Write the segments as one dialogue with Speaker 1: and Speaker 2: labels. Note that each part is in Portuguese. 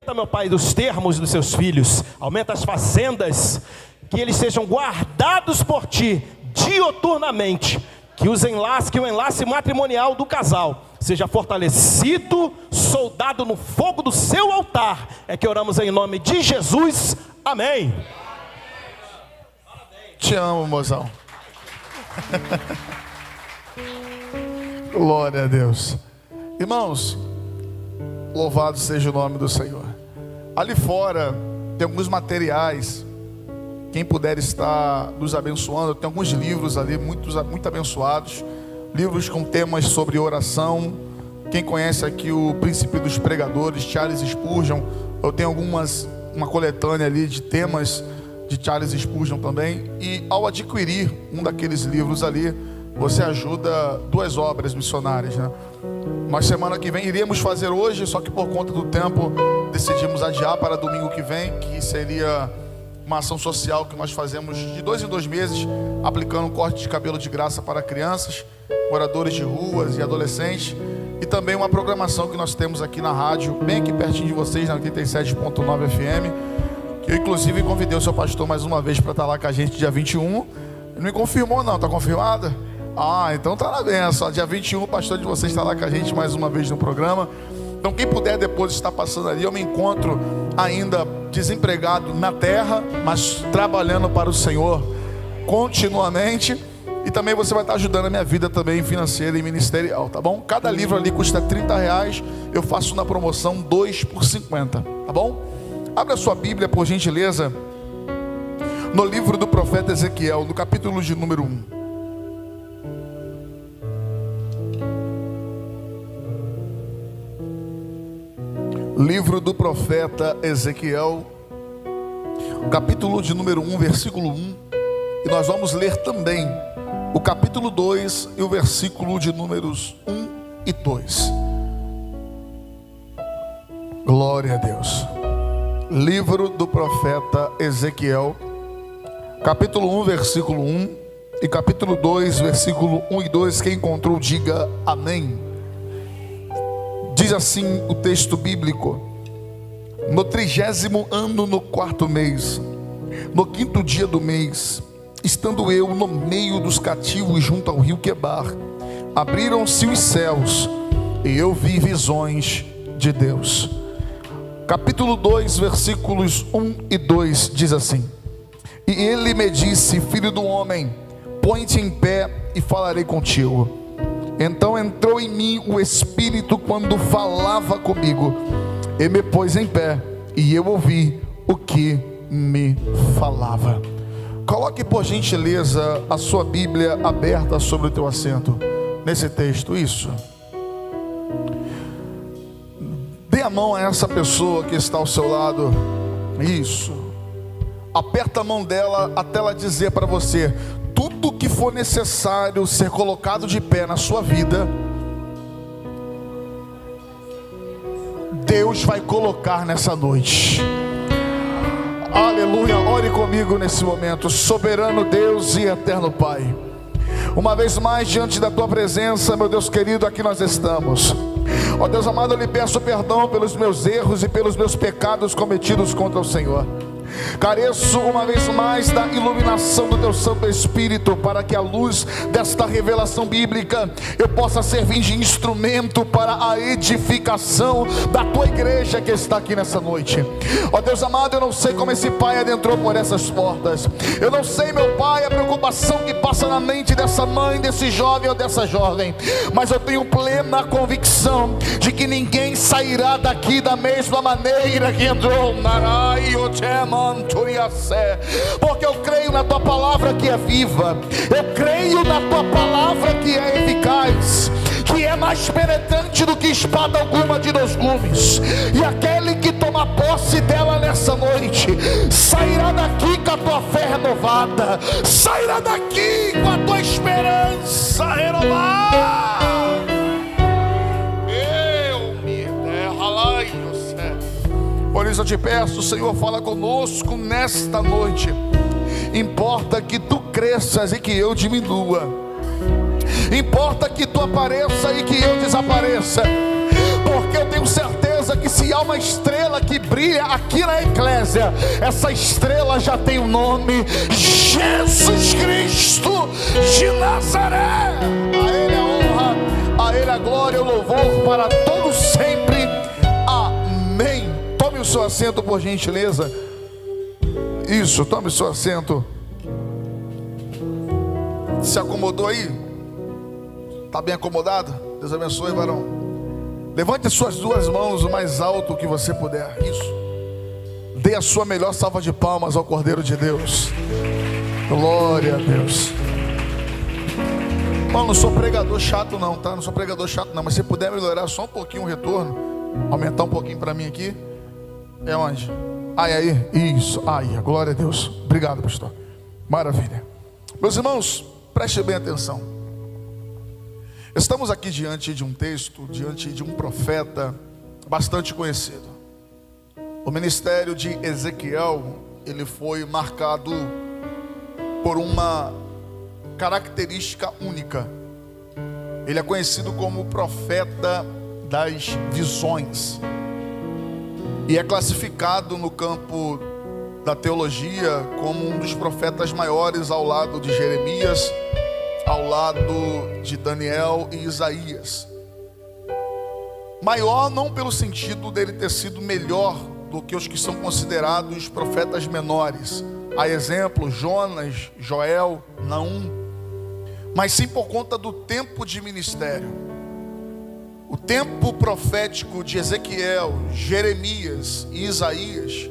Speaker 1: aumenta, meu Pai, dos termos dos seus filhos, aumenta as fazendas, que eles sejam guardados por Ti, dioturnamente, que o enlace matrimonial do casal seja fortalecido, soldado no fogo do seu altar. É que oramos em nome de Jesus, amém.
Speaker 2: Te amo, mozão. Glória a Deus. Irmãos, louvado seja o nome do Senhor. Ali fora tem alguns materiais. Quem puder estar nos abençoando, tem alguns livros ali muito abençoados. Livros com temas sobre oração. Quem conhece aqui o Príncipe dos Pregadores, Charles Spurgeon, eu tenho uma coletânea ali de temas de Charles Spurgeon também. E ao adquirir um daqueles livros ali, você ajuda 2 obras missionárias, né? Nós semana que vem iríamos fazer hoje, só que por conta do tempo decidimos adiar para domingo que vem, que seria uma ação social que nós fazemos de 2 em 2 meses, aplicando um corte de cabelo de graça para crianças, moradores de ruas e adolescentes, e também uma programação que nós temos aqui na rádio, bem aqui pertinho de vocês, na 87.9 FM, que eu inclusive convidei o seu pastor mais uma vez para estar lá com a gente dia 21. Ele não me confirmou não, está confirmada? Ah, então tá na benção. Dia 21 o pastor de vocês está lá com a gente mais uma vez no programa. Então quem puder depois estar passando ali, eu me encontro ainda desempregado na terra, mas trabalhando para o Senhor continuamente. E também você vai estar ajudando a minha vida também financeira e ministerial, tá bom? Cada livro ali custa R$30. Eu faço na promoção 2 por 50, tá bom? Abra sua Bíblia, por gentileza, no livro do profeta Ezequiel, no capítulo de número 1. Livro do profeta Ezequiel, capítulo de número 1, versículo 1. E nós vamos ler também o capítulo 2 e o versículo de números 1 e 2. Glória a Deus. Livro do profeta Ezequiel, capítulo 1, versículo 1 e capítulo 2, versículo 1 e 2. Quem encontrou, diga amém. Diz assim o texto bíblico: no 30º ano, no 4º mês, no 5º dia do mês, estando eu no meio dos cativos junto ao rio Quebar, abriram-se os céus e eu vi visões de Deus. Capítulo 2, versículos 1 e 2 diz assim: e ele me disse, filho do homem, põe-te em pé e falarei contigo. Então entrou em mim o Espírito quando falava comigo, e me pôs em pé, e eu ouvi o que me falava. Coloque por gentileza a sua Bíblia aberta sobre o teu assento, nesse texto, isso. Dê a mão a essa pessoa que está ao seu lado, isso. Aperta a mão dela até ela dizer para você: tudo que for necessário ser colocado de pé na sua vida, Deus vai colocar nessa noite. Aleluia, ore comigo nesse momento. Soberano Deus e eterno Pai, uma vez mais diante da tua presença, meu Deus querido, aqui nós estamos. Ó Deus amado, eu lhe peço perdão pelos meus erros e pelos meus pecados cometidos contra o Senhor. Careço uma vez mais da iluminação do teu Santo Espírito, para que a luz desta revelação bíblica eu possa servir de instrumento para a edificação da tua igreja que está aqui nessa noite. Ó Deus amado, eu não sei como esse pai adentrou por essas portas. Eu não sei, meu Pai, a preocupação que passa na mente dessa mãe, desse jovem ou dessa jovem, mas eu tenho plena convicção de que ninguém sairá daqui da mesma maneira que entrou. Porque eu creio na tua palavra que é viva, eu creio na tua palavra que é eficaz, que é mais penetrante do que espada alguma de 2 gumes, e aquele que toma posse dela nessa noite sairá daqui com a tua fé renovada, sairá daqui com a tua esperança renovada. Por isso eu te peço, Senhor, fala conosco nesta noite. Importa que tu cresças e que eu diminua. Importa que tu apareça e que eu desapareça. Porque eu tenho certeza que se se há uma estrela que brilha aqui na Eclésia, essa estrela já tem o nome: Jesus Cristo de Nazaré. A Ele a honra, a Ele a glória e o louvor para todos sempre. Amém. Tome o seu assento, por gentileza. Isso, tome o seu assento. Se acomodou aí? Está bem acomodado? Deus abençoe, varão. Levante as suas duas mãos o mais alto que você puder. Isso. Dê a sua melhor salva de palmas ao Cordeiro de Deus. Glória a Deus. Não sou pregador chato não, tá? Não sou pregador chato não. Mas se puder melhorar só um pouquinho o retorno, aumentar um pouquinho para mim aqui. É onde? Aí, isso. Aí, glória a Deus. Obrigado, pastor. Maravilha. Meus irmãos, preste bem atenção. Estamos aqui diante de um texto, diante de um profeta bastante conhecido. O ministério de Ezequiel, ele foi marcado por uma característica única. Ele é conhecido como o profeta das visões. E é classificado no campo da teologia como um dos profetas maiores, ao lado de Jeremias, ao lado de Daniel e Isaías. Maior não pelo sentido dele ter sido melhor do que os que são considerados profetas menores, a exemplo Jonas, Joel, Naum, mas sim por conta do tempo de ministério. O tempo profético de Ezequiel, Jeremias e Isaías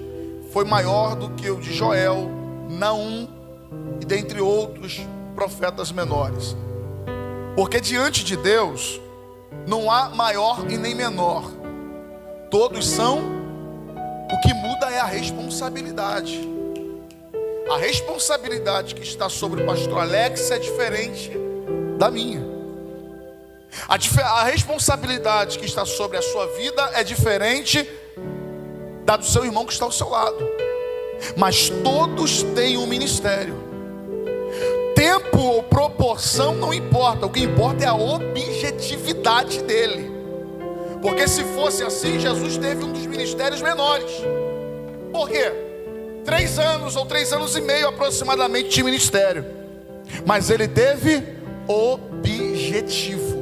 Speaker 2: foi maior do que o de Joel, Naum e dentre outros profetas menores. Porque diante de Deus não há maior e nem menor. Todos são. O que muda é a responsabilidade. A responsabilidade que está sobre o pastor Alex é diferente da minha. A responsabilidade que está sobre a sua vida é diferente da do seu irmão que está ao seu lado. Mas todos têm um ministério. Tempo ou proporção não importa. O que importa é a objetividade dele. Porque se fosse assim, Jesus teve um dos ministérios menores. Por quê? 3 anos ou 3 anos e meio aproximadamente de ministério. Mas ele teve objetivo.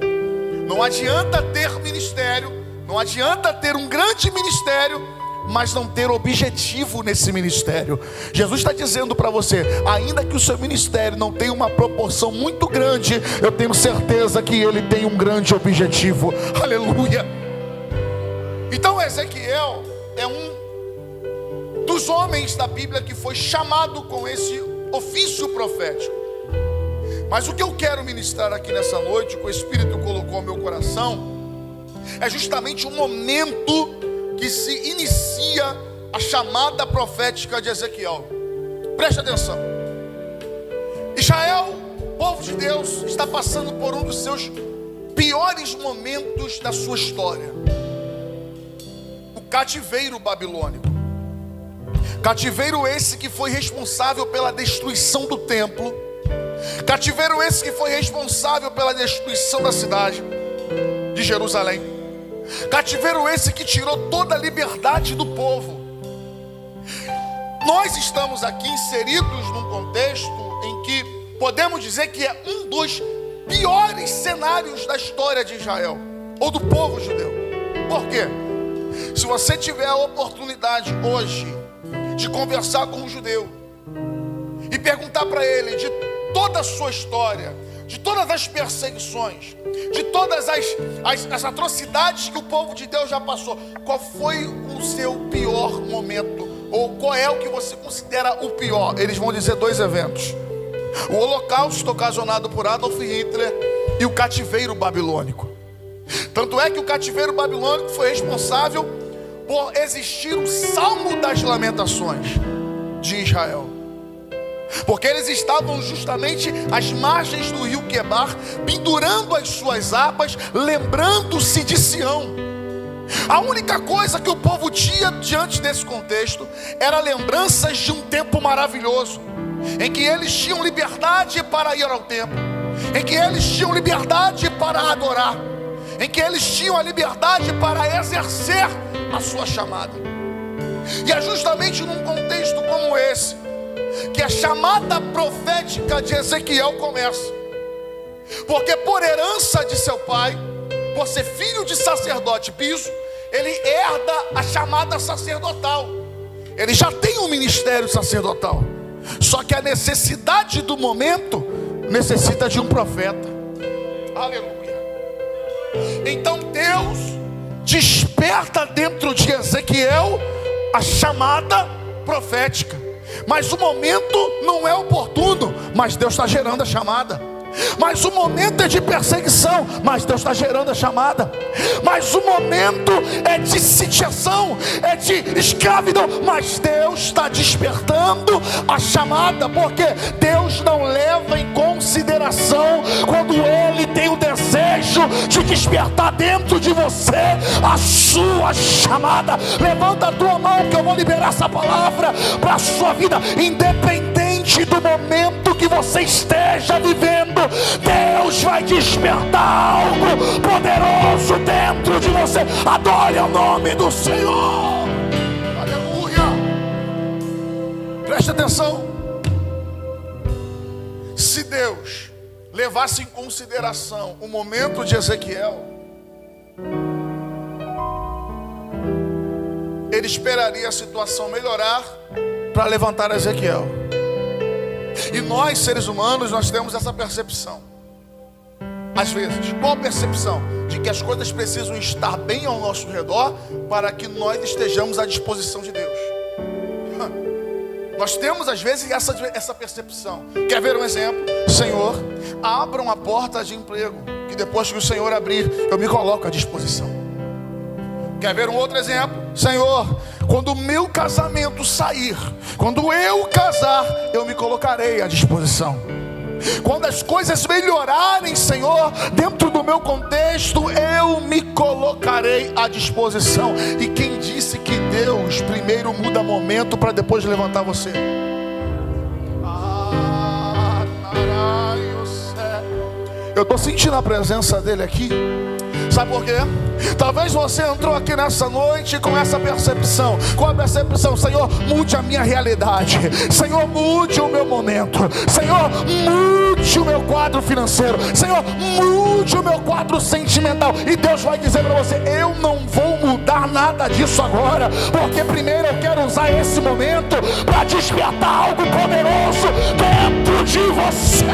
Speaker 2: Não adianta ter ministério, não adianta ter um grande ministério, mas não ter objetivo nesse ministério. Jesus está dizendo para você, ainda que o seu ministério não tenha uma proporção muito grande, eu tenho certeza que ele tem um grande objetivo. Aleluia. Então Ezequiel é um dos homens da Bíblia que foi chamado com esse ofício profético. Mas o que eu quero ministrar aqui nessa noite, que o Espírito colocou ao meu coração, é justamente o momento que se inicia a chamada profética de Ezequiel. Preste atenção. Israel, povo de Deus, está passando por um dos seus piores momentos da sua história: o cativeiro babilônico. Cativeiro esse que foi responsável pela destruição do templo. Cativeiro esse que foi responsável pela destruição da cidade de Jerusalém. Cativeiro esse que tirou toda a liberdade do povo. Nós estamos aqui inseridos num contexto em que podemos dizer que é um dos piores cenários da história de Israel, ou do povo judeu. Por quê? Se você tiver a oportunidade hoje de conversar com um judeu e perguntar para ele de toda a sua história, de todas as perseguições, de todas as atrocidades que o povo de Deus já passou, qual foi o seu pior momento? Ou qual é o que você considera o pior? Eles vão dizer 2 eventos: o holocausto ocasionado por Adolf Hitler e o cativeiro babilônico. Tanto é que o cativeiro babilônico foi responsável por existir o Salmo das Lamentações de Israel. Porque eles estavam justamente às margens do rio Quebar, pendurando as suas harpas, lembrando-se de Sião. A única coisa que o povo tinha diante desse contexto era lembranças de um tempo maravilhoso, em que eles tinham liberdade para ir ao templo, em que eles tinham liberdade para adorar, em que eles tinham a liberdade para exercer a sua chamada. E é justamente num contexto como esse que a chamada profética de Ezequiel começa. Porque por herança de seu pai, por ser filho de sacerdote piso, ele herda a chamada sacerdotal. Ele já tem um ministério sacerdotal. Só que a necessidade do momento necessita de um profeta. Aleluia. Então Deus desperta dentro de Ezequiel a chamada profética. Mas o momento não é oportuno, mas Deus está gerando a chamada. Mas o momento é de perseguição, mas Deus está gerando a chamada. Mas o momento é de sitiação, é de escravidão, mas Deus está despertando a chamada. Porque Deus não leva em consideração quando Ele tem o desejo de despertar dentro de você a sua chamada. Levanta a tua mão que eu vou liberar essa palavra para a sua vida. Independente do momento que você esteja vivendo, Deus vai despertar algo poderoso dentro de você. Adore o nome do Senhor. Aleluia. Preste atenção. Se Deus levasse em consideração o momento de Ezequiel, Ele esperaria a situação melhorar para levantar Ezequiel. E nós, seres humanos, nós temos essa percepção. Às vezes, qual percepção? De que as coisas precisam estar bem ao nosso redor para que nós estejamos à disposição de Deus. Nós temos às vezes essa percepção. Quer ver um exemplo? Senhor, abra uma porta de emprego, que depois que o Senhor abrir, eu me coloco à disposição. Quer ver um outro exemplo? Senhor, quando o meu casamento sair, quando eu casar, eu me colocarei à disposição. Quando as coisas melhorarem, Senhor, dentro do meu contexto, eu me colocarei à disposição. E quem disse que Deus primeiro muda momento para depois levantar você? Eu estou sentindo a presença dele aqui. Sabe por quê? Talvez você entrou aqui nessa noite com essa percepção. Qual a percepção? Senhor, mude a minha realidade. Senhor, mude o meu momento. Senhor, mude o meu quadro financeiro. Senhor, mude o meu quadro sentimental. E Deus vai dizer para você: eu não vou mudar nada disso agora, porque primeiro eu quero usar esse momento para despertar algo poderoso dentro de você.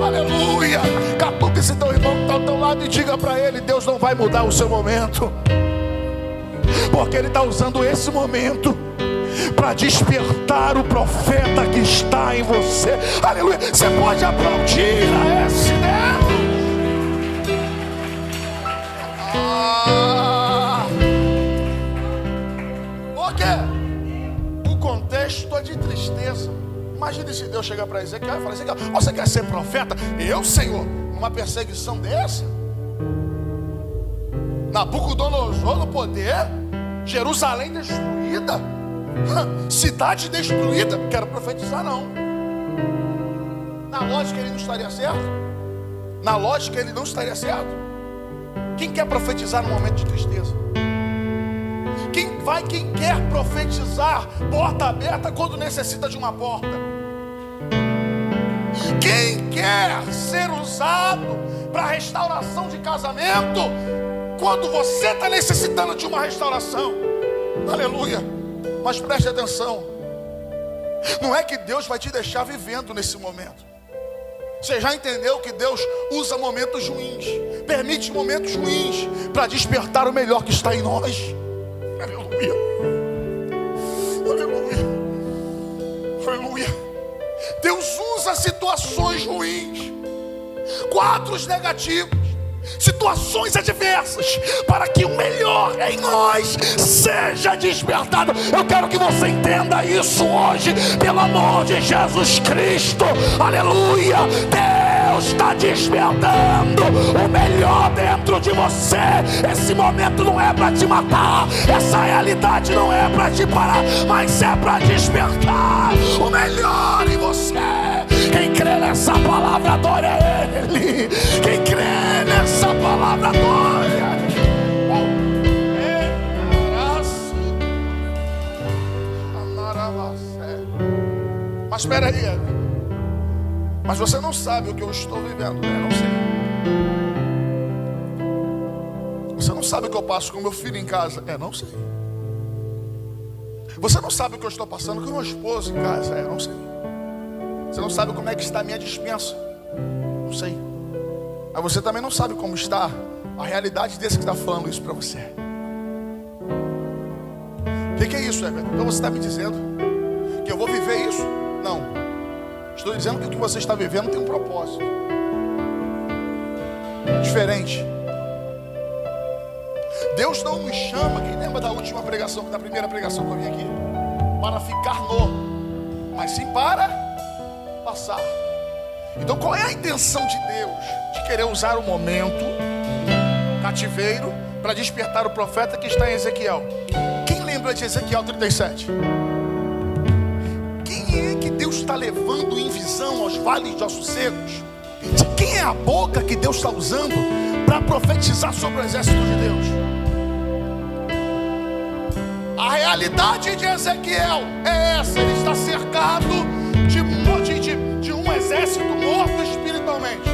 Speaker 2: Aleluia. Catuque esse teu irmão que está ao teu lado e diga para ele: Deus não vai mudar o seu momento, porque Ele está usando esse momento para despertar o profeta que está em você. Aleluia. Você pode aplaudir a esse Deus. Por quê? O contexto é de tristeza. Imagine se Deus chegar para Ezequiel e falar: Ezequiel, você quer ser profeta? Eu, Senhor, numa perseguição dessa? Nabucodonosor no poder, Jerusalém destruída, cidade destruída. Quero profetizar, não. Na lógica ele não estaria certo. Na lógica ele não estaria certo. Quem quer profetizar no momento de tristeza? Quem quer profetizar porta aberta quando necessita de uma porta? Quem quer ser usado para restauração de casamento quando você está necessitando de uma restauração? Aleluia. Mas preste atenção, não é que Deus vai te deixar vivendo nesse momento. Você já entendeu que Deus usa momentos ruins, permite momentos ruins para despertar o melhor que está em nós? Aleluia. Aleluia. Aleluia. Deus usa situações ruins, quadros negativos, situações adversas, para que o melhor em nós seja despertado. Eu quero que você entenda isso hoje, pelo amor de Jesus Cristo. Aleluia. Deus está despertando o melhor dentro de você. Esse momento não é para te matar, essa realidade não é para te parar, mas é para despertar o melhor em você. Quem crê nessa palavra, adore a Ele. Quem crê palavra glória. Mas espera aí, mas você não sabe o que eu estou vivendo, né? Não sei. Você não sabe o que eu passo com meu filho em casa? Não sei. Você não sabe o que eu estou passando com meu esposo em casa? Não sei. Você não sabe como é que está a minha despensa? Não sei. Mas você também não sabe como está a realidade desse que está falando isso para você. O que é isso, Everton? Então você está me dizendo que eu vou viver isso? Não. Estou dizendo que o que você está vivendo tem um propósito diferente. Deus não nos chama, quem lembra da última pregação, da primeira pregação que eu vim aqui, para ficar mas sim para passar. Então qual é a intenção de Deus? De querer usar o momento cativeiro para despertar o profeta que está em Ezequiel. Quem lembra de Ezequiel 37? Quem é que Deus está levando em visão aos vales de ossos secos? De quem é a boca que Deus está usando para profetizar sobre o exército de Deus? A realidade de Ezequiel é essa: ele está cercado de um exército morto espiritualmente.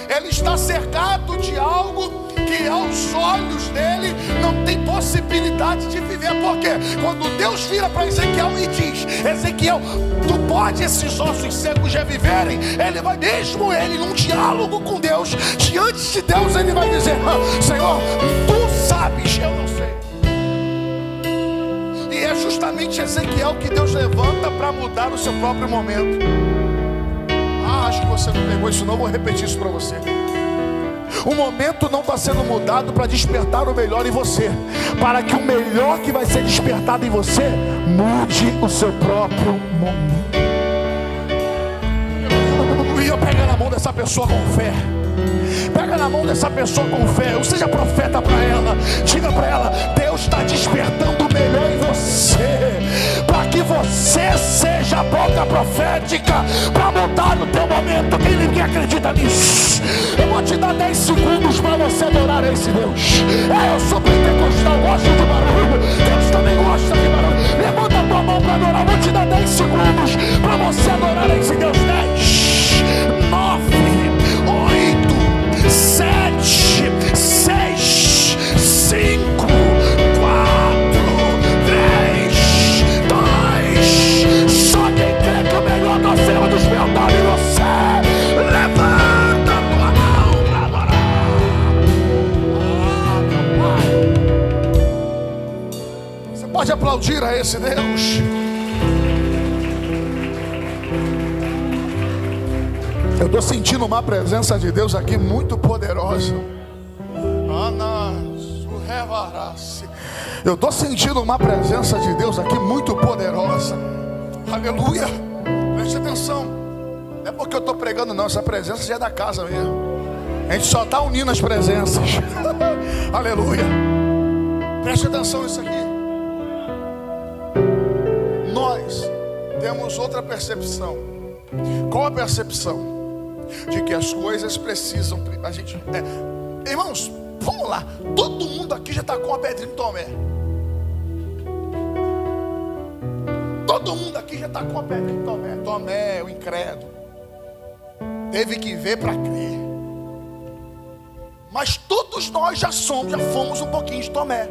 Speaker 2: Ele está cercado de algo que aos olhos dele não tem possibilidade de viver. Por quê? Quando Deus vira para Ezequiel e diz: Ezequiel, tu pode esses ossos secos já viverem? Ele vai, mesmo ele num diálogo com Deus, diante de Deus, ele vai dizer: Senhor, tu sabes, eu não sei. E é justamente Ezequiel que Deus levanta para mudar o seu próprio momento. Acho que você não pegou isso não, vou repetir isso para você. O momento não está sendo mudado para despertar o melhor em você, para que o melhor que vai ser despertado em você mude o seu próprio momento. E eu pego na mão dessa pessoa com fé. Pega na mão dessa pessoa com fé. Ou seja profeta para ela. Diga para ela: Deus está despertando o melhor em você, para que você seja a boca profética para mudar o teu momento. Quem acredita nisso? Eu vou te dar 10 segundos para você adorar a esse Deus. Eu sou pentecostal, gosto de barulho. Deus também gosta de barulho. Levanta a tua mão para adorar. Vou te dar 10 segundos para você adorar a esse Deus. 10, 9, 8, 7, 6, 5, 4, 3, 2. Só quem crê que o melhor está sendo despertado em você, levanta a tua mão para adorar. Meu Pai, você pode aplaudir a esse Deus? Eu estou sentindo uma presença de Deus aqui muito poderosa. Eu estou sentindo uma presença de Deus aqui muito poderosa. Aleluia. Preste atenção. Não é porque eu estou pregando não, essa presença já é da casa mesmo. A gente só está unindo as presenças. Aleluia. Preste atenção nisso aqui. Nós temos outra percepção. Qual a percepção? De que as coisas precisam. A gente, irmãos, vamos lá. Todo mundo aqui já está com a pedrinha de Tomé. Todo mundo aqui já está com a pedrinha de Tomé. Tomé, o incrédulo, teve que ver para crer. Mas todos nós já fomos um pouquinho de Tomé.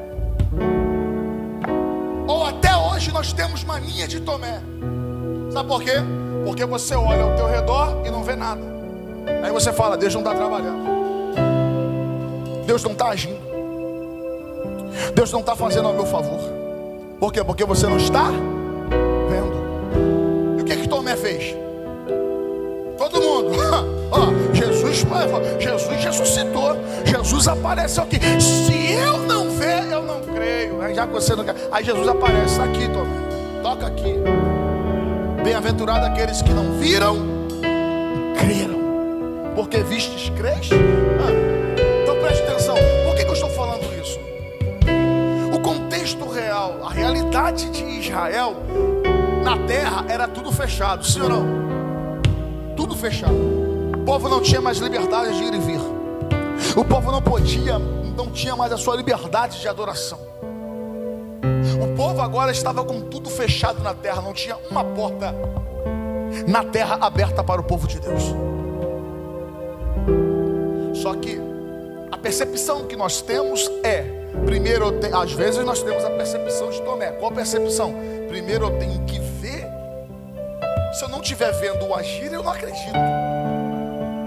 Speaker 2: Ou até hoje nós temos mania de Tomé. Sabe por quê? Porque você olha ao teu redor e não vê nada. Aí você fala: Deus não está trabalhando, Deus não está agindo, Deus não está fazendo ao meu favor. Por quê? Porque você não está vendo. E o que Tomé fez? Todo mundo Jesus ressuscitou, Jesus apareceu aqui. Se eu não ver, eu não creio. Aí já que você não quer, aí Jesus aparece: está aqui, Tomé, toca aqui. Bem-aventurado aqueles que não viram e creram. Porque vistes, crês? Então preste atenção. Por que eu estou falando isso? O contexto real, a realidade de Israel na terra era tudo fechado, sim ou não? Tudo fechado. O povo não tinha mais liberdade de ir e vir. O povo não tinha mais a sua liberdade de adoração. O povo agora estava com tudo fechado na terra, não tinha uma porta na terra aberta para o povo de Deus. Só que a percepção que nós temos primeiro, às vezes nós temos a percepção de Tomé. Qual a percepção? Primeiro eu tenho que ver. Se eu não estiver vendo o agir, eu não acredito.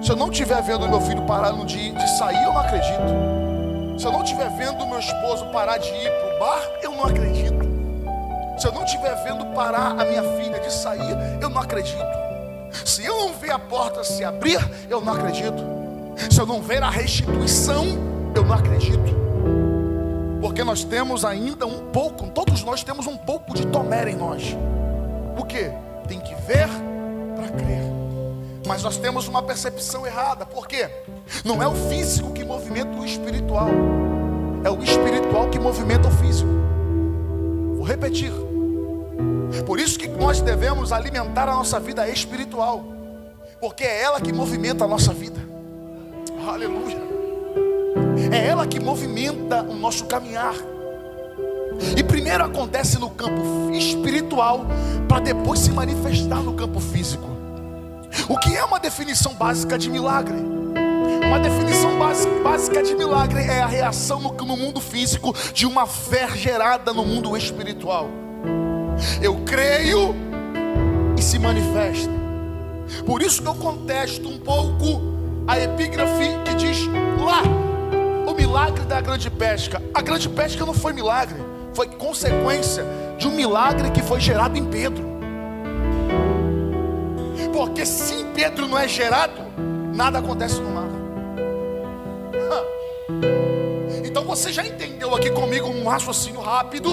Speaker 2: Se eu não estiver vendo o meu filho parar de sair, eu não acredito. Se eu não estiver vendo o meu esposo parar de ir para o bar, eu não acredito. Se eu não estiver vendo parar a minha filha de sair, eu não acredito. Se eu não ver a porta se abrir, eu não acredito. Se eu não ver a restituição, eu não acredito. Porque nós temos ainda um pouco, todos nós temos um pouco de Tomé em nós. Por quê? Tem que ver para crer. Mas nós temos uma percepção errada. Por quê? Não é o físico que movimenta o espiritual, é o espiritual que movimenta o físico. Vou repetir. Por isso que nós devemos alimentar a nossa vida espiritual, porque é ela que movimenta a nossa vida. Aleluia. É ela que movimenta o nosso caminhar. E primeiro acontece no campo espiritual, para depois se manifestar no campo físico. O que é uma definição básica de milagre? Uma definição básica de milagre é a reação no mundo físico de uma fé gerada no mundo espiritual. Eu creio e se manifesta. Por isso que eu contesto um pouco a epígrafe que diz lá, o milagre da grande pesca. A grande pesca não foi milagre, foi consequência de um milagre que foi gerado em Pedro. Porque se em Pedro não é gerado, nada acontece no mar. Então você já entendeu aqui comigo um raciocínio rápido,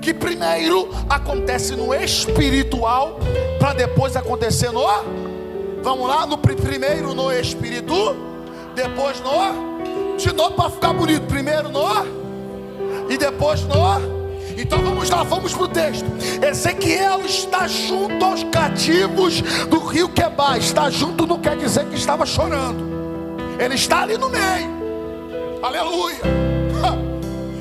Speaker 2: que primeiro acontece no espiritual, para depois acontecer no... Vamos lá, primeiro no espírito, depois no... De novo para ficar bonito, primeiro no... E depois no... Então vamos lá, vamos para o texto. Ezequiel está junto aos cativos do rio Quebar. Está junto não quer dizer que estava chorando. Ele está ali no meio. Aleluia.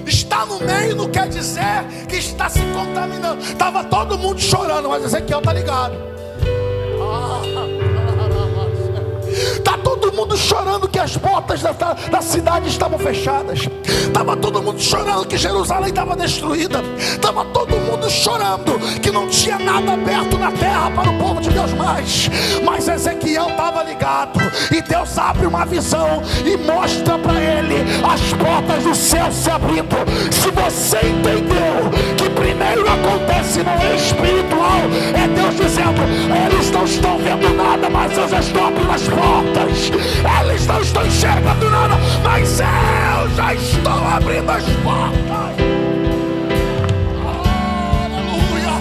Speaker 2: Está no meio não quer dizer que está se contaminando. Estava todo mundo chorando, mas Ezequiel está ligado. Está todo mundo chorando que as portas da cidade estavam fechadas. Estava todo mundo chorando que Jerusalém estava destruída. Estava todo mundo chorando que não tinha nada aberto na terra para o povo de Deus mais. Mas Ezequiel estava ligado. E Deus abre uma visão e mostra para ele as portas do céu se abrindo. Se você entendeu que primeiro acontece no espiritual, é Deus dizendo: eles não estão vendo nada, mas eu já estou abrindo as portas. Eles não estão enxergando nada, mas eu já estou abrindo as portas. Aleluia.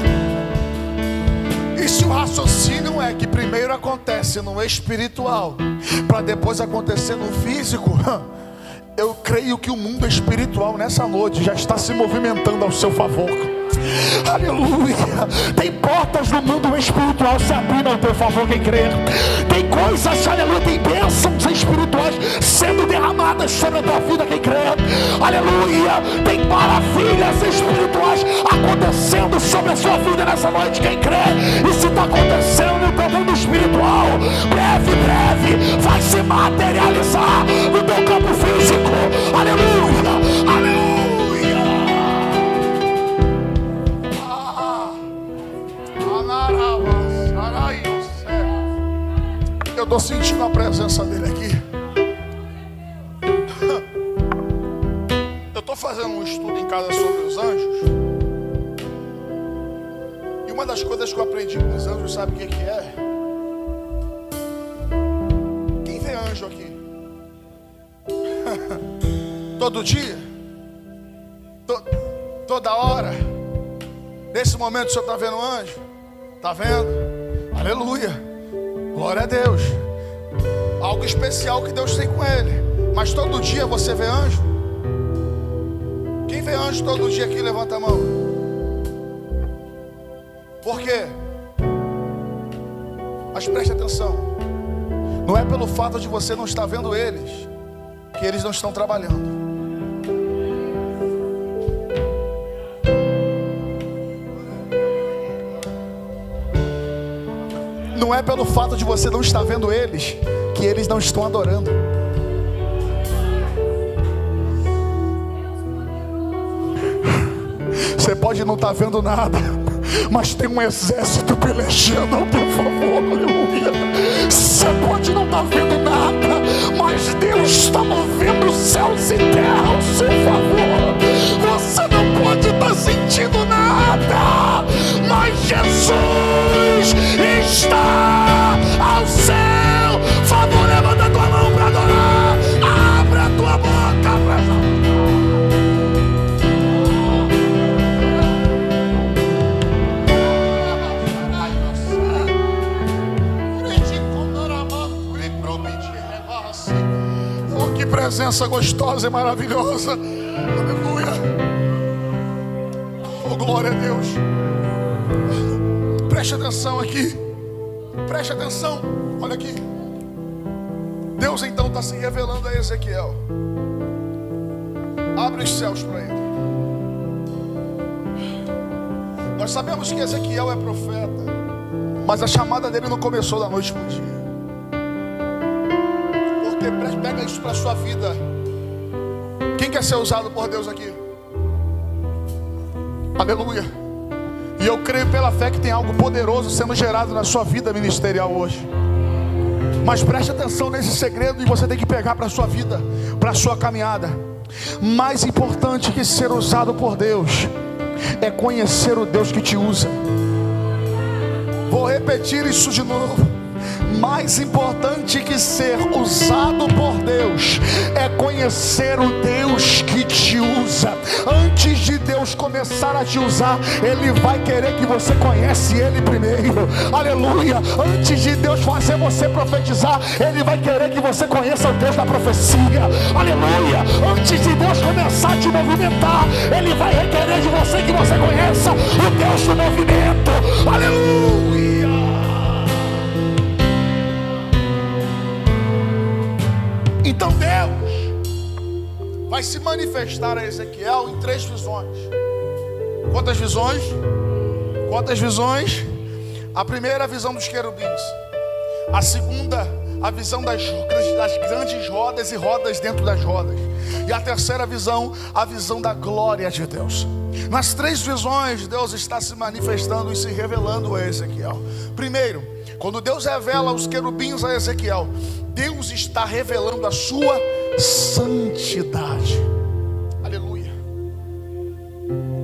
Speaker 2: E se o raciocínio é que primeiro acontece no espiritual, para depois acontecer no físico, eu creio que o mundo espiritual nessa noite já está se movimentando ao seu favor. Aleluia. Tem portas no mundo espiritual se abrindo ao teu favor, quem crê. Tem coisas, aleluia, tem bênçãos espirituais sendo derramadas sobre a tua vida, quem crê. Aleluia. Tem maravilhas espirituais acontecendo sobre a sua vida nessa noite, quem crê. E se está acontecendo no teu mundo espiritual, breve vai se materializar no teu campo físico. Aleluia. Aleluia. Eu estou sentindo a presença dele aqui. Eu estou fazendo um estudo em casa sobre os anjos. E uma das coisas que eu aprendi com os anjos, sabe o que é? Quem vê anjo aqui? Todo dia? Toda hora? Nesse momento o senhor está vendo anjo? Está vendo? Aleluia. Glória a Deus. Algo especial que Deus tem com ele. Mas todo dia você vê anjo? Quem vê anjo todo dia aqui, levanta a mão. Por quê? Mas preste atenção. Não é pelo fato de você não estar vendo eles que que eles não estão trabalhando. Não é pelo fato de você não estar vendo eles que eles não estão adorando. Você pode não estar vendo nada, mas tem um exército pelejando, por favor, aleluia. Você pode não estar vendo nada, mas Deus está movendo céus e terra ao seu favor. Você não pode estar sentindo nada, mas Jesus está ao seu favor. Levanta a tua mão para adorar, abre a tua boca para adorar. Que presença gostosa e maravilhosa. Aleluia. Oh, glória a Deus. Preste atenção aqui. Preste atenção. Olha aqui. Deus então está se revelando a Ezequiel. Abre os céus para ele. Nós sabemos que Ezequiel é profeta, mas a chamada dele não começou da noite para o dia. Pega isso para a sua vida. Quem quer ser usado por Deus aqui? Aleluia. E eu creio pela fé que tem algo poderoso sendo gerado na sua vida ministerial hoje. Mas preste atenção nesse segredo e você tem que pegar para a sua vida, para a sua caminhada. Mais importante que ser usado por Deus é conhecer o Deus que te usa. Vou repetir isso de novo. Mais importante que ser usado por Deus é conhecer o Deus que te usa. Antes de Deus começar a te usar, Ele vai querer que você conhece Ele primeiro. Aleluia. Antes de Deus fazer você profetizar, Ele vai querer que você conheça o Deus da profecia. Aleluia. Antes de Deus começar a te movimentar, Ele vai requerer de você que você conheça o Deus do movimento. Aleluia. Então Deus vai se manifestar a Ezequiel em 3 visões. Quantas visões? Quantas visões? A primeira, a visão dos querubins. A segunda, a visão das grandes rodas e rodas dentro das rodas. E a terceira visão, a visão da glória de Deus. Nas 3 visões, Deus está se manifestando e se revelando a Ezequiel. Primeiro, quando Deus revela os querubins a Ezequiel, Deus está revelando a sua santidade. Aleluia.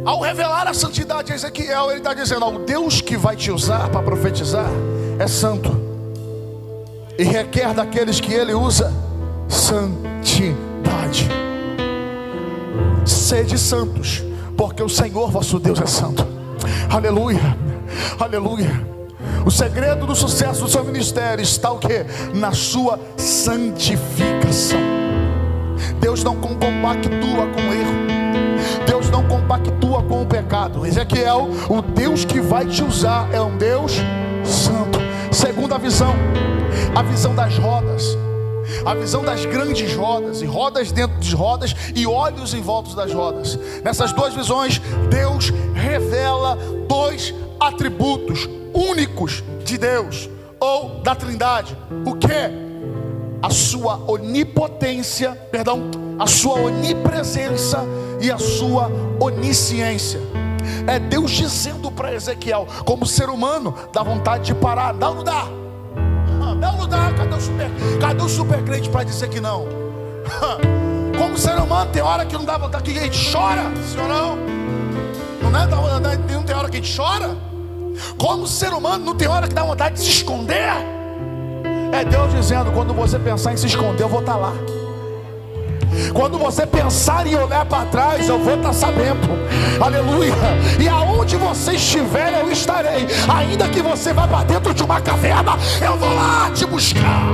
Speaker 2: Ao revelar a santidade a Ezequiel, ele está dizendo: o Deus que vai te usar para profetizar é santo e requer daqueles que ele usa santidade. Sede santos, porque o Senhor vosso Deus é santo. Aleluia, aleluia. O segredo do sucesso do seu ministério está o quê? Na sua santificação. Deus não compactua com o erro. Deus não compactua com o pecado. Ezequiel, o Deus que vai te usar é um Deus santo. Segunda visão, a visão das rodas. A visão das grandes rodas, e rodas dentro de rodas, e olhos em volta das rodas. Nessas 2 visões, Deus revela 2 atributos únicos de Deus, ou da Trindade. O que? A sua onipotência, a sua onipresença e a sua onisciência. É Deus dizendo para Ezequiel, como ser humano, dá vontade de parar. Dá ou não dá? Dá ou não dá? Cadê o super crente para dizer que não? Como ser humano, tem hora que não dá vontade, que a gente chora, sim ou não? Não tem hora que a gente chora? Como ser humano, não tem hora que dá vontade de se esconder? É Deus dizendo: quando você pensar em se esconder, eu vou estar lá. Quando você pensar em olhar para trás, eu vou estar sabendo. Aleluia. E aonde você estiver, eu estarei. Ainda que você vá para dentro de uma caverna, eu vou lá te buscar.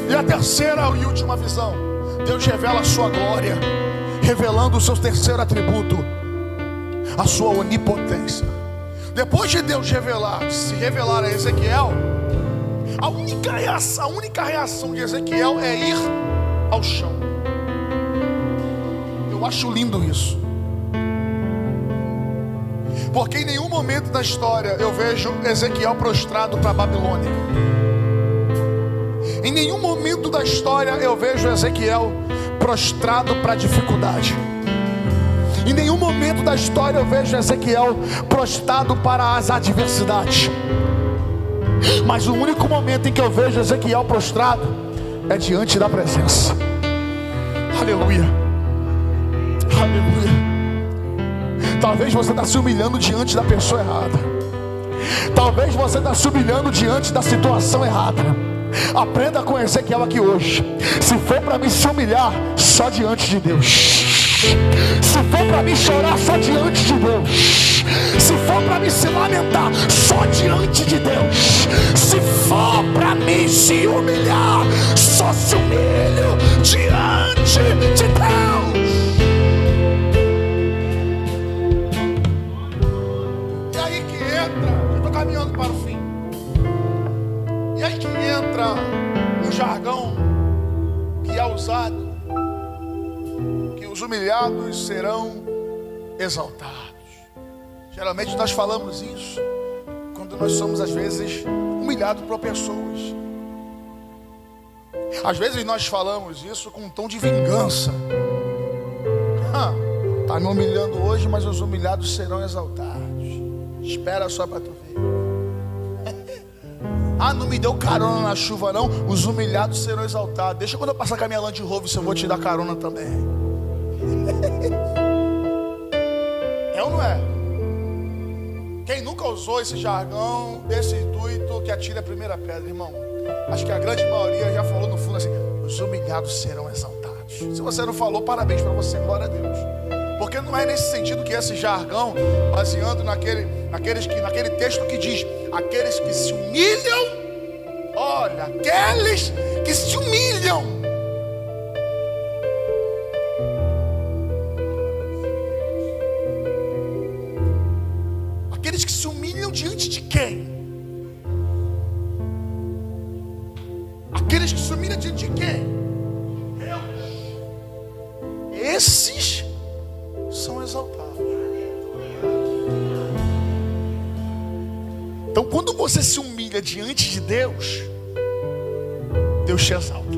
Speaker 2: E a terceira e última visão, Deus revela a sua glória, revelando o seu terceiro atributo, a sua onipotência. Depois de Deus se revelar a Ezequiel, A única reação de Ezequiel é ir ao chão. Eu acho lindo isso. Porque em nenhum momento da história eu vejo Ezequiel prostrado para a Babilônia. Em nenhum momento da história eu vejo Ezequiel prostrado para a dificuldade. Em nenhum momento da história eu vejo Ezequiel prostrado para as adversidades. Mas o único momento em que eu vejo Ezequiel prostrado é diante da presença. Aleluia. Aleluia. Talvez você está se humilhando diante da pessoa errada. Talvez você está se humilhando diante da situação errada. Aprenda com Ezequiel aqui hoje. Se for para me se humilhar, só diante de Deus. Se for para me chorar, só diante de Deus. Se for para me se lamentar, só diante de Deus. Se for para me se humilhar, só se humilho diante de Deus. E aí que entra, eu estou caminhando para o fim. E aí que entra um jargão que é usado, que os humilhados serão exaltados. Geralmente nós falamos isso quando nós somos às vezes humilhados por pessoas. Às vezes nós falamos isso com um tom de vingança. Está me humilhando hoje, mas os humilhados serão exaltados. Espera só para tu ver. Não me deu carona na chuva não, os humilhados serão exaltados. Deixa quando eu passar com a minha Land Rover, se eu vou te dar carona também. É ou não é? Quem nunca usou esse jargão, desse intuito, que atire a primeira pedra, irmão. Acho que a grande maioria já falou no fundo assim: os humilhados serão exaltados. Se você não falou, parabéns para você, glória a Deus. Porque não é nesse sentido que esse jargão, baseando naquele texto que diz: aqueles que se humilham, olha, aqueles que se humilham. Aqueles que se humilham diante de quem? Aqueles que se humilham diante de quem? Deus. Esses são exaltados. Então, quando você se humilha diante de Deus, Deus te exalta.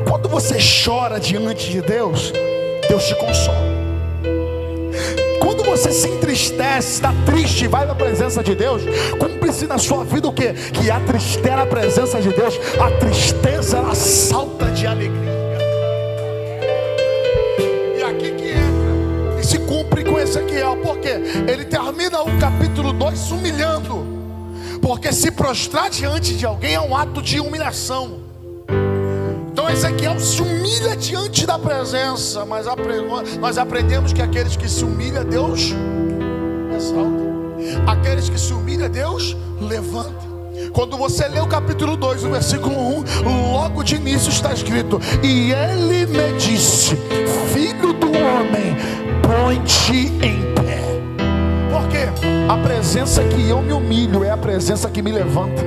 Speaker 2: Quando você chora diante de Deus, Deus te consola. Quando você se entristece, está triste e vai na presença de Deus, cumpre-se na sua vida o quê? Que a tristeza na presença de Deus, a tristeza ela salta de alegria. E aqui que entra, e se cumpre com Ezequiel, porque ele termina o capítulo 2 se humilhando, porque se prostrar diante de alguém é um ato de humilhação. Então Ezequiel se humilha diante da presença, mas nós aprendemos que aqueles que se humilham, Deus exalta. Aqueles que se humilham, Deus levanta. Quando você lê o capítulo 2, o versículo 1, logo de início está escrito: e ele me disse, filho do homem, põe-te em pé. Por quê? A presença que eu me humilho é a presença que me levanta.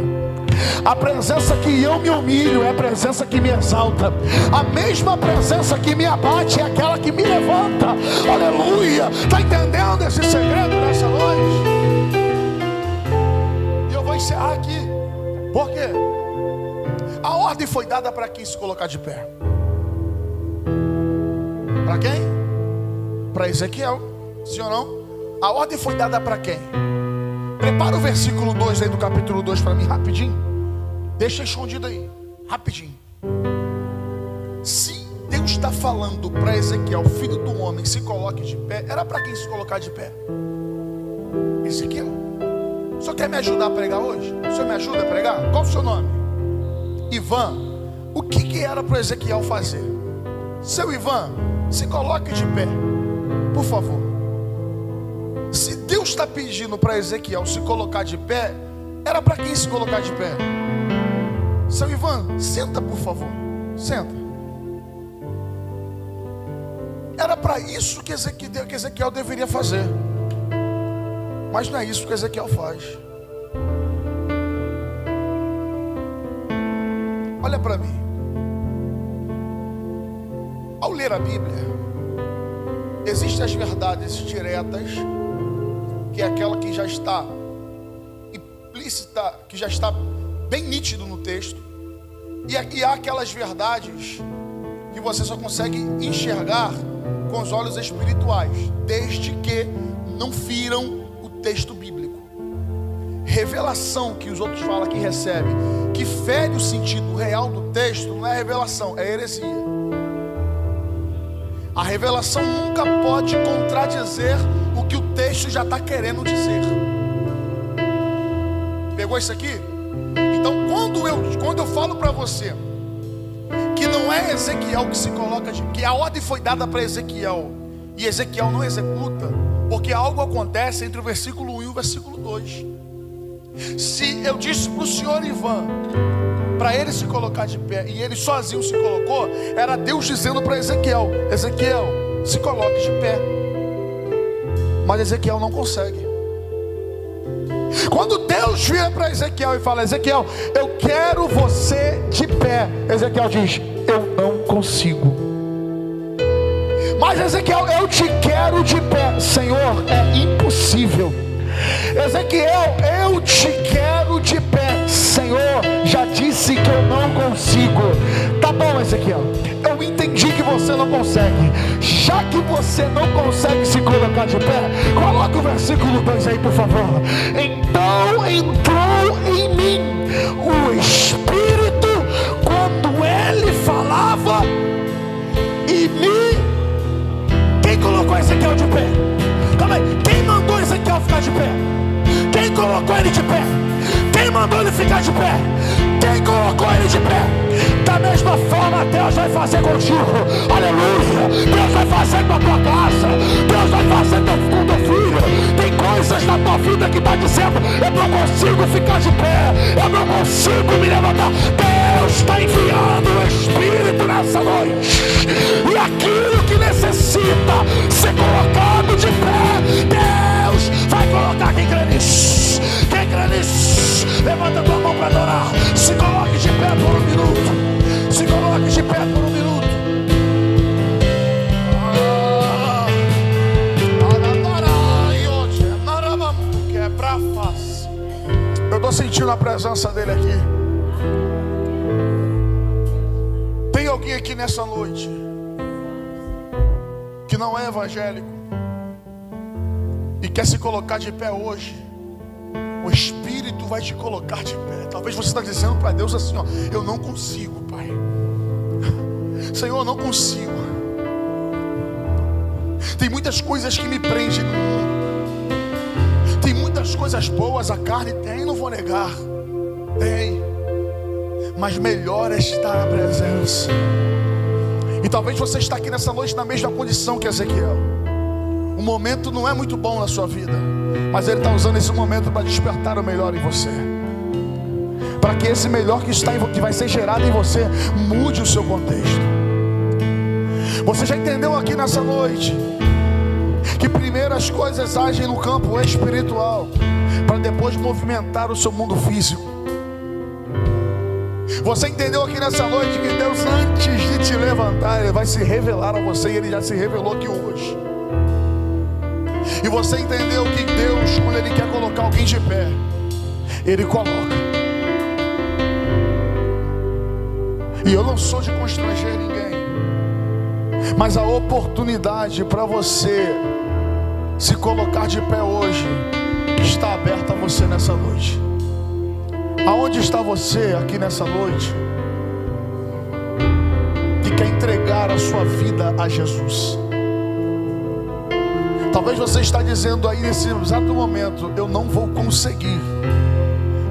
Speaker 2: A presença que eu me humilho é a presença que me exalta. A mesma presença que me abate é aquela que me levanta. Aleluia. Está entendendo esse segredo nessa noite? E eu vou encerrar aqui. Por quê? A ordem foi dada para quem se colocar de pé. Para quem? Para Ezequiel. Sim ou não? A ordem foi dada para quem? Prepara o versículo 2 aí do capítulo 2 para mim, rapidinho. Deixa escondido aí, rapidinho. Se Deus está falando para Ezequiel, filho do homem, se coloque de pé, era para quem se colocar de pé? Ezequiel. O senhor quer me ajudar a pregar hoje? O senhor me ajuda a pregar? Qual o seu nome? Ivan. O que era para Ezequiel fazer? Seu Ivan, se coloque de pé, por favor. Se Deus está pedindo para Ezequiel se colocar de pé, era para quem se colocar de pé? Seu Ivan, senta por favor. Senta. Era para isso que Ezequiel deveria fazer. Mas não é isso que Ezequiel faz. Olha para mim. Ao ler a Bíblia, existem as verdades diretas, que é aquela que já está implícita, que já está bem nítido no texto. E aqui há aquelas verdades que você só consegue enxergar com os olhos espirituais, desde que não firam o texto bíblico. Revelação que os outros falam que recebe, que fere o sentido real do texto, não é revelação, é heresia. A revelação nunca pode contradizer o que o texto já está querendo dizer. Pegou isso aqui? Então quando eu falo para você que não é Ezequiel que se coloca, que a ordem foi dada para Ezequiel e Ezequiel não executa, porque algo acontece entre o versículo 1 e o versículo 2. Se eu disse para o senhor Ivan para ele se colocar de pé e ele sozinho se colocou, era Deus dizendo para Ezequiel: Ezequiel, se coloque de pé. Mas Ezequiel não consegue. Quando Deus vira para Ezequiel e fala: Ezequiel, eu quero você de pé, Ezequiel diz: eu não consigo. Mas Ezequiel, eu te quero de pé. Senhor, é impossível. Ezequiel, eu te quero de pé. Senhor, já disse que eu não consigo. Tá bom, Ezequiel, eu entendi que você não consegue. Já que você não consegue se colocar de pé, coloca o versículo 2 aí, por favor. Então entrou em mim o Espírito quando ele falava e quem colocou Ezequiel de pé? Calma aí. Quem mandou Ezequiel ficar de pé? Quem colocou ele de pé? Quem mandou ele ficar de pé? Quem colocou ele de pé? Da mesma forma Deus vai fazer contigo. Aleluia. Deus vai fazer com a tua casa. Deus vai fazer com o teu filho. Tem coisas na tua vida que está dizendo: eu não consigo ficar de pé, eu não consigo me levantar. Deus está enviando o Espírito nessa noite. E aquilo que necessita ser colocado de pé, Deus vai colocar. Quem crê nisso? Quem crê nisso? Levanta tua mão para adorar. Se coloque de pé por um minuto. Se coloque de pé por um minuto. Eu estou sentindo a presença dele aqui. Tem alguém aqui nessa noite que não é evangélico e quer se colocar de pé hoje? O Espírito vai te colocar de pé. Talvez você está dizendo para Deus assim: ó, eu não consigo, Pai. Senhor, eu não consigo. Tem muitas coisas que me prendem no mundo. Tem muitas coisas boas, a carne tem, não vou negar. Tem. Mas melhor é estar na presença. E talvez você está aqui nessa noite na mesma condição que Ezequiel. O momento não é muito bom na sua vida, mas Ele está usando esse momento para despertar o melhor em você, para que esse melhor que vai ser gerado em você mude o seu contexto. Você já entendeu aqui nessa noite que primeiro as coisas agem no campo espiritual para depois movimentar o seu mundo físico. Você entendeu aqui nessa noite que Deus, antes de te levantar, Ele vai se revelar a você, e Ele já se revelou aqui hoje. E você entendeu que Deus, quando Ele quer colocar alguém de pé, Ele coloca. E eu não sou de constranger ninguém, mas a oportunidade para você se colocar de pé hoje está aberta a você nessa noite. Aonde está você aqui nessa noite que quer entregar a sua vida a Jesus? Talvez você está dizendo aí nesse exato momento: eu não vou conseguir.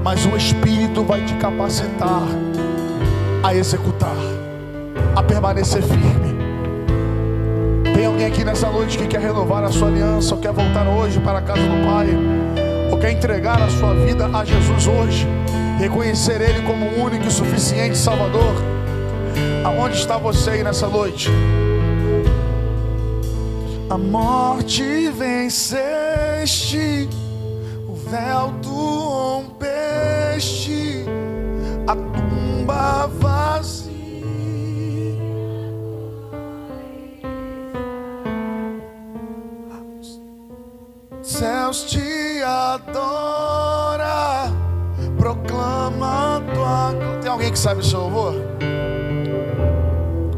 Speaker 2: Mas o Espírito vai te capacitar a executar, a permanecer firme. Tem alguém aqui nessa noite que quer renovar a sua aliança, ou quer voltar hoje para a casa do Pai, ou quer entregar a sua vida a Jesus hoje, reconhecer Ele como o único e suficiente Salvador? Aonde está você aí nessa noite? A morte venceste, o véu tu rompeste, a tumba vai céus te adora, proclama tua glória. Tem alguém que sabe o seu louvor?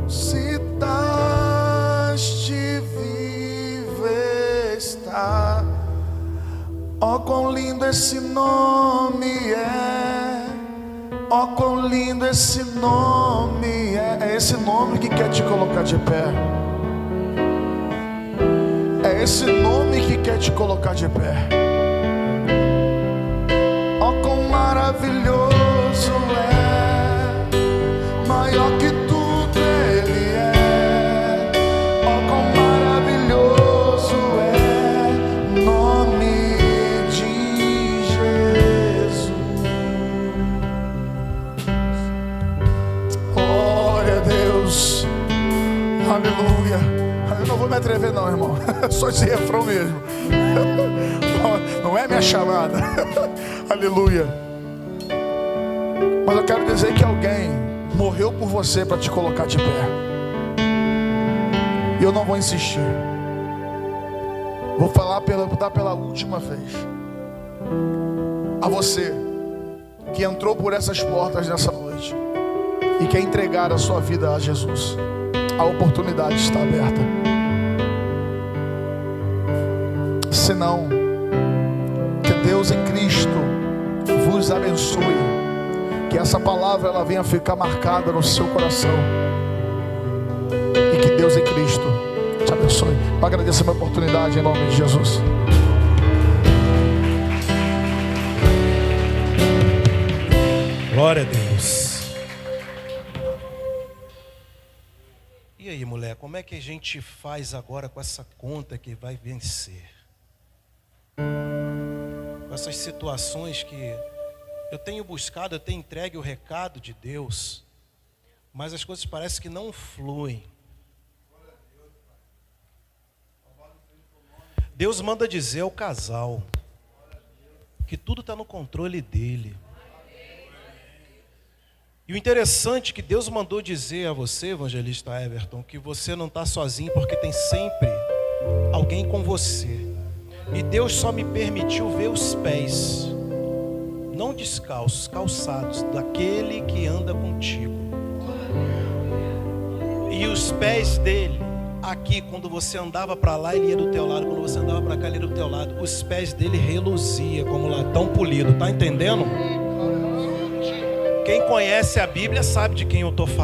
Speaker 2: Citaste vivo está. Ó quão lindo esse nome é. Ó quão lindo esse nome é. É esse nome que quer te colocar de pé. É esse nome que quer te colocar de pé. Ó quão maravilhoso é, maior que tudo Ele é. Ó quão maravilhoso é, nome de Jesus. Glória a Deus, aleluia. Eu não vou me atrever não, irmão. Só esse refrão mesmo. Não é minha chamada. Aleluia. Mas eu quero dizer que alguém morreu por você para te colocar de pé. E eu não vou insistir. Vou dar pela última vez. A você que entrou por essas portas nessa noite e quer entregar a sua vida a Jesus, a oportunidade está aberta. Senão, que Deus em Cristo vos abençoe, que essa palavra ela venha ficar marcada no seu coração, e que Deus em Cristo te abençoe. Eu agradeço a minha oportunidade em nome de Jesus.
Speaker 1: Glória a Deus. E aí, mulher, como é que a gente faz agora com essa conta que vai vencer? Com essas situações que eu tenho buscado, eu tenho entregue o recado de Deus, mas as coisas parecem que não fluem. Deus manda dizer ao casal que tudo está no controle dele. E o interessante é que Deus mandou dizer a você, evangelista Everton, que você não está sozinho, porque tem sempre alguém com você. E Deus só me permitiu ver os pés, não descalços, calçados, daquele que anda contigo. E os pés dele, aqui, quando você andava para lá, ele ia do teu lado. Quando você andava para cá, ele ia do teu lado. Os pés dele reluziam como latão polido. Tá entendendo? Quem conhece a Bíblia sabe de quem eu estou falando.